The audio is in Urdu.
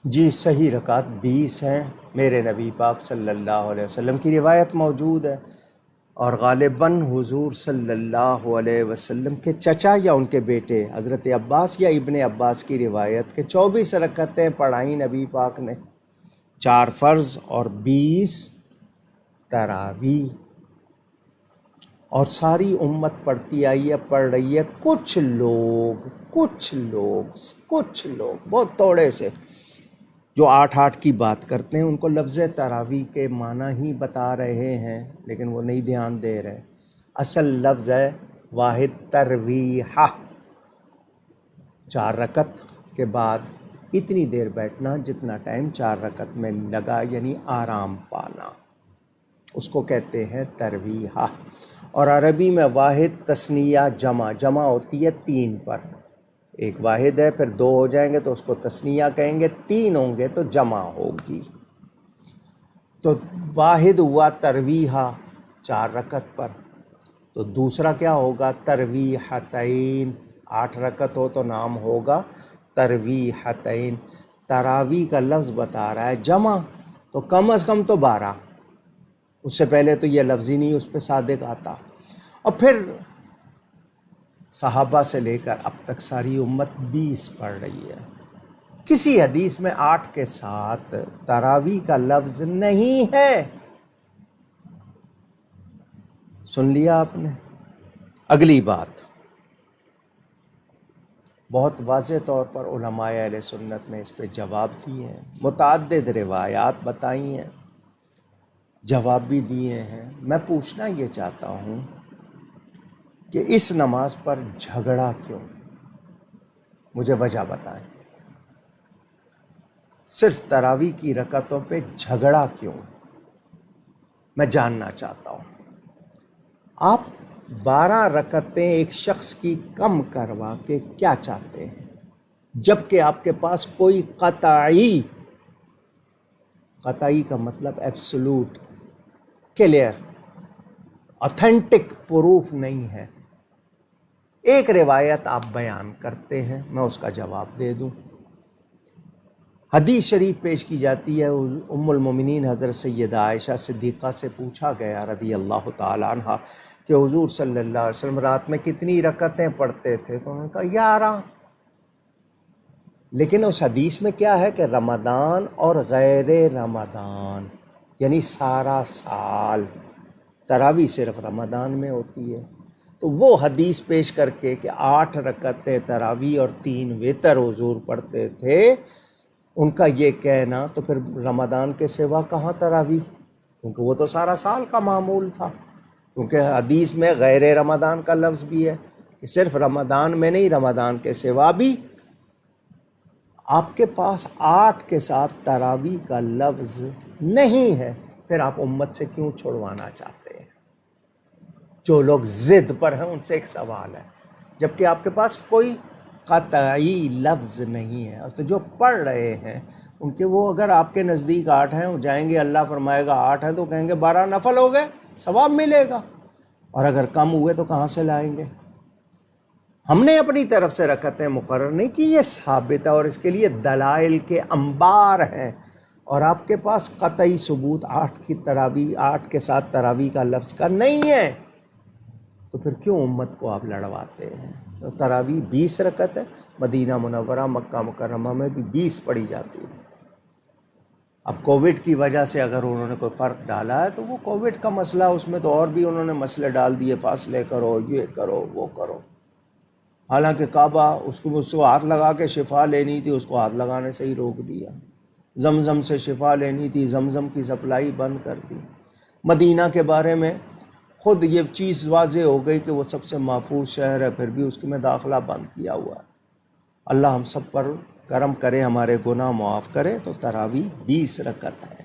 جی صحیح رکعت 20 ہیں، میرے نبی پاک صلی اللہ علیہ وسلم کی روایت موجود ہے، اور غالباً حضور صلی اللہ علیہ وسلم کے چچا یا ان کے بیٹے حضرت عباس یا ابن عباس کی روایت کہ 24 رکعتیں پڑھائیں نبی پاک نے، 4 فرض اور 20 تراویح، اور ساری امت پڑھتی آئی ہے، پڑھ رہی ہے۔ کچھ لوگ بہت تھوڑے سے جو 8 کی بات کرتے ہیں، ان کو لفظ تراویح کے معنی ہی بتا رہے ہیں، لیکن وہ نہیں دھیان دے رہے۔ اصل لفظ ہے واحد ترویحہ، 4 رکعت کے بعد اتنی دیر بیٹھنا جتنا ٹائم 4 رکعت میں لگا، یعنی آرام پانا، اس کو کہتے ہیں ترویحہ۔ اور عربی میں واحد تثنیہ جمع ہوتی ہے 3 پر، ایک واحد ہے، پھر 2 ہو جائیں گے تو اس کو تثنیہ کہیں گے، 3 ہوں گے تو جمع ہوگی۔ تو واحد ہوا ترویحہ 4 رکعت پر، تو دوسرا کیا ہوگا؟ ترویحتین، 8 رکعت ہو تو نام ہوگا ترویحتین۔ تراویح کا لفظ بتا رہا ہے جمع، تو کم از کم تو 12، اس سے پہلے تو یہ لفظ ہی نہیں اس پہ صادق آتا۔ اور پھر صحابہ سے لے کر اب تک ساری امت 20 پڑھ رہی ہے۔ کسی حدیث میں 8 کے ساتھ تراویح کا لفظ نہیں ہے، سن لیا آپ نے؟ اگلی بات، بہت واضح طور پر علماء اہل سنت نے اس پہ جواب دیے ہیں، متعدد روایات بتائی ہیں، جواب بھی دیے ہیں۔ میں پوچھنا یہ چاہتا ہوں کہ اس نماز پر جھگڑا کیوں؟ مجھے وجہ بتائیں، صرف تراویح کی رکعتوں پہ جھگڑا کیوں؟ میں جاننا چاہتا ہوں۔ آپ 12 رکعتیں ایک شخص کی کم کروا کے کیا چاہتے ہیں، جبکہ آپ کے پاس کوئی قطعی کا مطلب ایبسولوٹ، کلیئر، اوتھینٹک پروف نہیں ہے۔ ایک روایت آپ بیان کرتے ہیں، میں اس کا جواب دے دوں۔ حدیث شریف پیش کی جاتی ہے، ام المومنین حضرت سیدہ عائشہ صدیقہ سے پوچھا گیا رضی اللہ تعالیٰ عنہ کہ حضور صلی اللہ علیہ وسلم رات میں کتنی رکعتیں پڑھتے تھے؟ تو انہوں نے کہا 11۔ لیکن اس حدیث میں کیا ہے کہ رمضان اور غیر رمضان، یعنی سارا سال، تراویح صرف رمضان میں ہوتی ہے۔ تو وہ حدیث پیش کر کے کہ 8 رکعتیں تراویح اور 3 وتر حضور پڑھتے تھے، ان کا یہ کہنا تو پھر رمضان کے سوا کہاں تراویح، کیونکہ وہ تو سارا سال کا معمول تھا، کیونکہ حدیث میں غیر رمضان کا لفظ بھی ہے کہ صرف رمضان میں نہیں، رمضان کے سوا بھی۔ آپ کے پاس 8 کے ساتھ تراویح کا لفظ نہیں ہے، پھر آپ امت سے کیوں چھڑوانا چاہتے ہیں؟ جو لوگ ضد پر ہیں ان سے ایک سوال ہے، جبکہ آپ کے پاس کوئی قطعی لفظ نہیں ہے، تو جو پڑھ رہے ہیں ان کے وہ اگر آپ کے نزدیک 8 ہیں، وہ جائیں گے، اللہ فرمائے گا 8 ہے تو کہیں گے 12 نفل ہو گئے، ثواب ملے گا، اور اگر کم ہوئے تو کہاں سے لائیں گے؟ ہم نے اپنی طرف سے رکعتیں مقرر نہیں کی، یہ ثابت ہے اور اس کے لیے دلائل کے انبار ہیں، اور آپ کے پاس قطعی ثبوت 8 کے ساتھ تراویح کا لفظ کا نہیں ہے، تو پھر کیوں امت کو آپ لڑواتے ہیں؟ تو تراویح 20 رکعت ہے، مدینہ منورہ مکہ مکرمہ میں بھی 20 پڑھی جاتی ہے۔ اب کووڈ کی وجہ سے اگر انہوں نے کوئی فرق ڈالا ہے تو وہ کووڈ کا مسئلہ، اس میں تو اور بھی انہوں نے مسئلے ڈال دیے، فاصلے کرو، یہ کرو، وہ کرو۔ حالانکہ کعبہ اس کو ہاتھ لگا کے شفا لینی تھی، اس کو ہاتھ لگانے سے ہی روک دیا۔ زمزم سے شفا لینی تھی، زمزم کی سپلائی بند کر دی۔ مدینہ کے بارے میں خود یہ چیز واضح ہو گئی کہ وہ سب سے محفوظ شہر ہے، پھر بھی اس میں داخلہ بند کیا ہوا ہے۔ اللہ ہم سب پر کرم کرے، ہمارے گناہ معاف کرے۔ تو تراویح 20 رکعت ہے۔